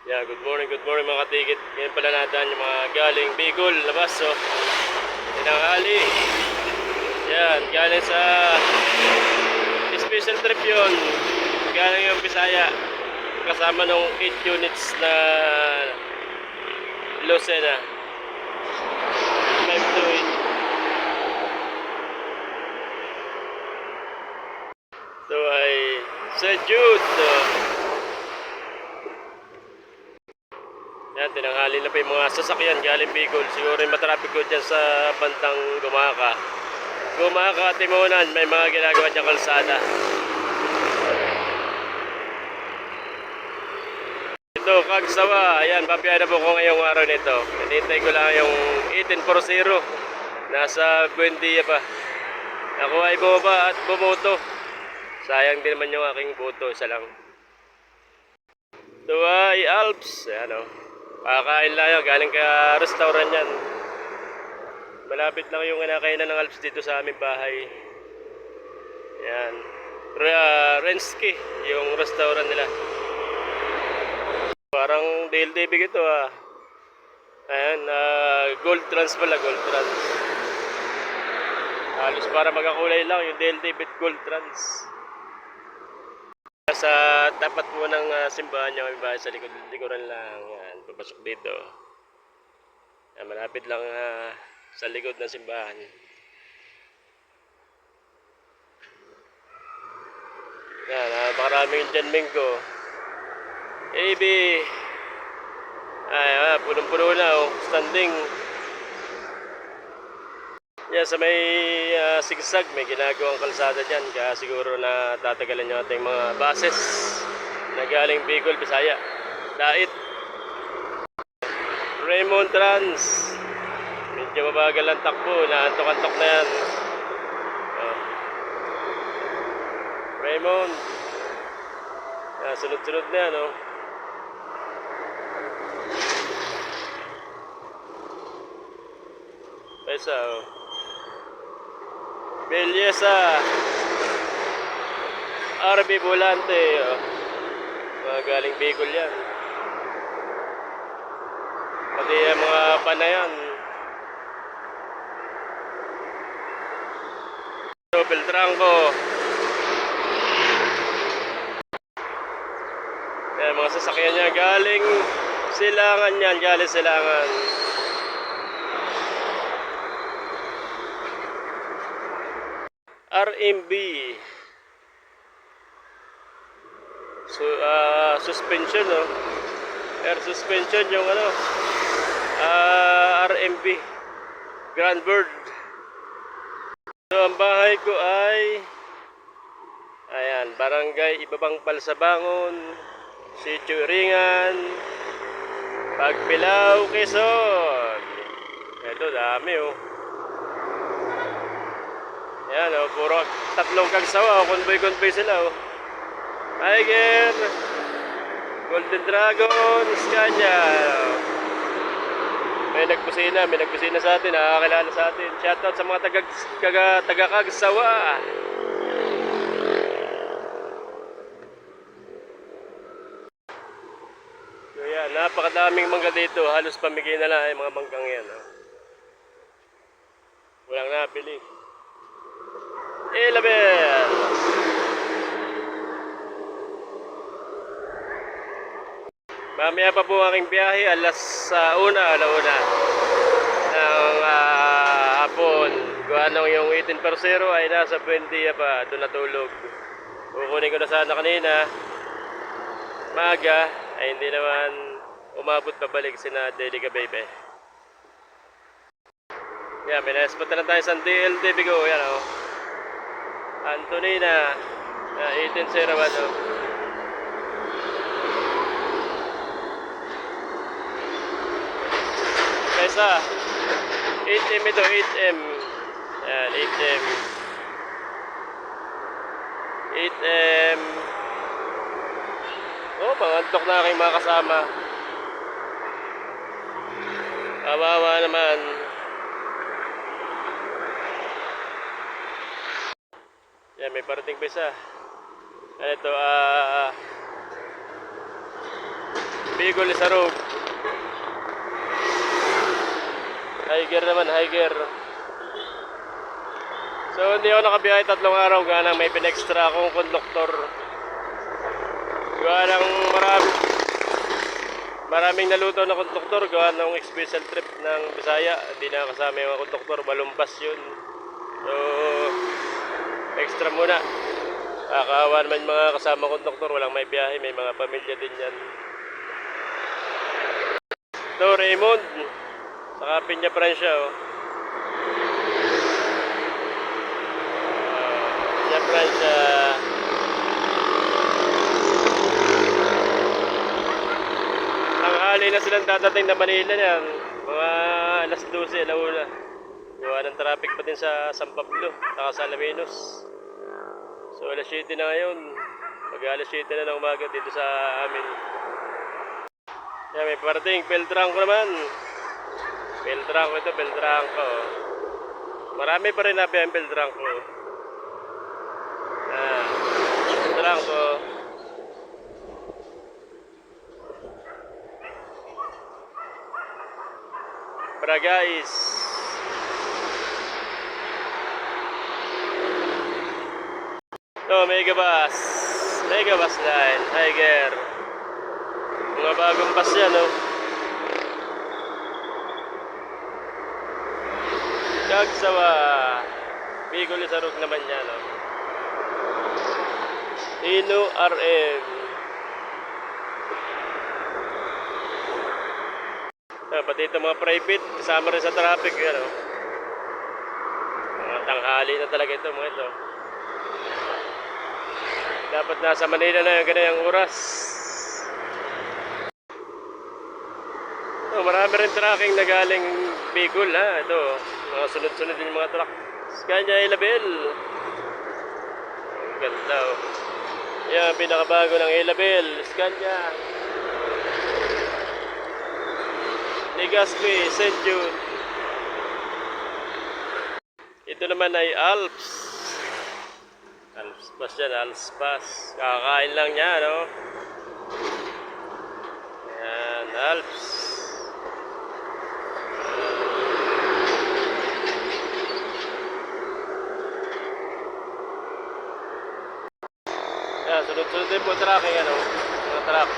Yeah, good morning mga katikit. Ngayon pala natin yung mga galing Bicol, labas tinanghali. Yan, galing sa special trip yun. Galing yung Bisaya. Kasama nung 8 units na Lucena. 5 to 8. Ito ay St. Jude. Yan, tinanghali na pa yung mga sasakyan galing Bicol. Siguro yung matraffic ko dyan sa bandang Gumaka. Gumaka, Timonan, may mga ginagawa dyan kalsada. Ito, Kagsawa. Ayan, papiyada po ko ngayong araw nito. Hinintay ko lang yung 1840. Nasa Buendia pa. Ako ay bumaba at bumoto. Sayang din naman yung aking boto, isa lang. Ito ay Alps. Ayan o. Pakakain lang yun, galing ka restaurant yan. Malapit lang yung kinakainan ng Alps dito sa aming bahay. Yan. Rensky, yung restaurant nila. Parang DLTV ito ah. Ayan, Gold Trans pala, Gold Trans. Halos para magkakulay lang yung DLTV at Gold Trans. Sa tapat mo ng simbahan niya, may bahay sa likuran lang. Yan, papasok dito. Yan, malapit lang sa likod ng simbahan. Yan, napakaraming dyan Minggo. AB. Ay, punong-puno na standing. Yan, sa may sigsag, may ginagawang kalsada dyan. Kaya siguro na tatagalan yung ating mga buses na galing Bicol, Bisaya. Dait. Raymond Trans. Medyo mabagal ang takbo. Naantok-antok na yan. Raymond. Sunod-sunod na yan, no? Pesa, Belleza. RB Volante. Mga galing Bicol yan. Pati yung mga panayan. Beltranco. Yan, mga sasakyan niya galing Silangan yan. Galing Silangan. RMB. So, suspension, no? Air suspension yung RMB Grand Bird. So, ang bahay ko ay ayan, Barangay Ibabang Palsabangon, Sitio Ringan, Pagbilao, Quezon. Ito, dami Ayan puro tatlong Kagsawa convoy sila Tiger, Golden Dragon, Scania. May nagkusina sa atin, nakakilala sa atin. Shoutout sa mga taga-Kagsawa. So yan, napakadaming mangga dito. Halos pamigay na lang mga manggang yan. Walang napili. Elabel. Mamaya pa po aking biyahe, alauna ng hapon. Kung anong yung 18% ay nasa Buendia pa, doon natulog. Kukunin ko na sana kanina. Maga, ay hindi naman umabot pabalik sina Delica Baby. Yan, may na-spot na tayo sa DLTV ko. Yan Antonina, 1801 Kaysa 8M ito, 8M. Yan, 8M. 8M. Pangantok na aking mga kasama. Kawawa naman. Yan, may parating pa isa. Ano ito, Bicol Isarog. Higer naman, higer. So hindi ako nakabiyahe 3 araw, ganang may pinextra akong konduktor. Gawa ng maraming naluto na konduktor, gawa ng special trip ng Bisaya. Hindi na kasama yung mga konduktor, balumpas yun. So extra muna. Kakaawa naman mga kasama konduktor, walang may biyahe, may mga pamilya din yan. Ito Raymond, saka Piña Francia, oh. Piña Francia. Tanghali na silang dadating na Manila yan. Mga alas 12, alauna. Gawa ng traffic pa din sa San Pablo, saka sa Alaminos. So alas 7 na ngayon. Mag alas 7 na ng umaga dito sa amin. Yan, may parating, Peltrangco naman. Peltrangco ito, Peltrangco. Marami pa rin nabi ang Peltrangco. Peltrangco. Barangay. Ito, Megabus. Megabus line, Tiger. Mga bagong bus yan, no? Kagsawa. Bicol Isarog naman yan, no? Ino RM. Pati ito mga private, kasama rin sa traffic, yan, no? Mga tanghali na talaga ito, mga ito. Dapat nasa Manila na yung ganyan oras. Marami rin tracking na galing Bicol, ha. Ito, mga sunod-sunod din mga truck. Scania Ilabel. Ang ganda, oh. Yan, pinakabago ng Ilabel, Scania. Legazpi, St. Jude. Ito naman ay Alps. Alps Pass yan, Alps Pass. Kakain lang niya, no? Yan, Alps. Yan, sunod-sunod din po tracking, ano? Mga truck.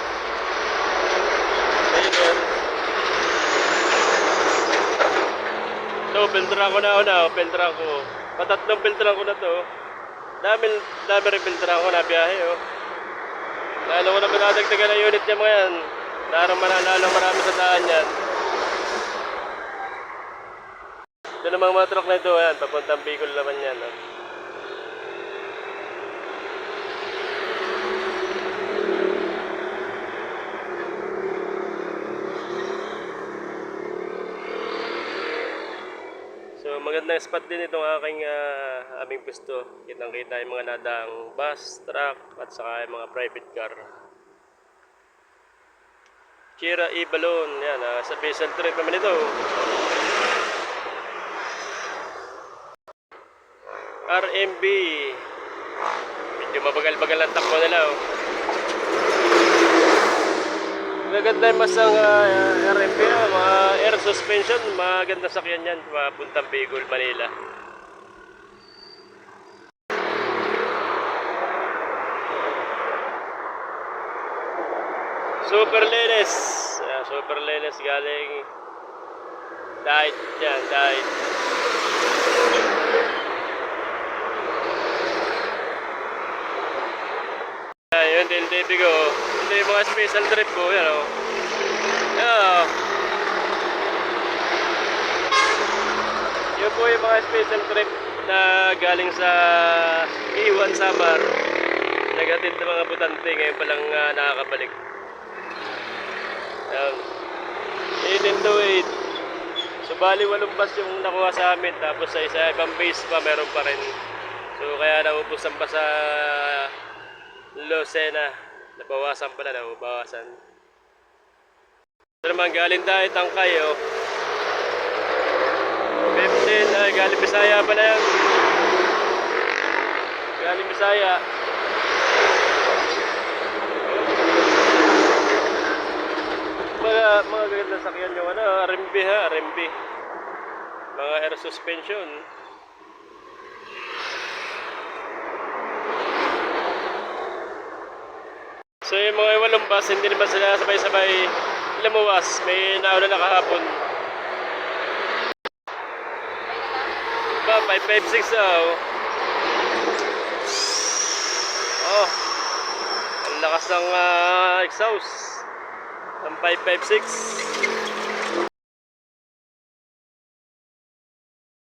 Ayun. Ito, Peltrangco na una, Peltrangco. Patatlong Peltrangco na to. Dami rin Peltrangco na biyahe, oh. Lalo ko na pinadagdagan ng unit niya mga yan. Lalong marami sa daan yan. Ito namang mga truck na ito, yan. Papuntang Bicol naman yan, oh. So magandang spot din itong aming pwesto. Kitang-kita yung mga nadaang bus, truck, at saka yung mga private car. Chira E-Balloon, yan, sa special trip naman ito. RMB. Medyo mabagal-bagal ang takbo nila, oh. Maganda yung masang RMB, mga air suspension, maganda sakyan yan, papuntang Bicol, Manila. Super Lenes. Super Lenes galing Diet yan, Diet. Yun din, ko. Ito yung mga special trip ko, yan, o. Yan, o. Yun po yung mga special trip na galing sa Iwan, Samar. Nagatid ng mga butante, ngayon palang nakakabalik. Yan. 1828. So bali 8 bus yung nakuha sa amin, tapos sa ibang base pa meron pa rin. So kaya naubusan pa sa Lucena. Nabawasan pala, nabawasan. Ito naman galing dahil Tangkay, oh. 15, ay galing Bisaya pala yan. Galing Bisaya. mga gaganda sakyan yung ano, RMB ha, RMB. Mga air suspension. So yung mga walong bus, hindi naman sila sabay-sabay lumuwas. May nauna na kahapon. Ba, 556 oh. Oh, ang lakas ng exhaust. Ang 556.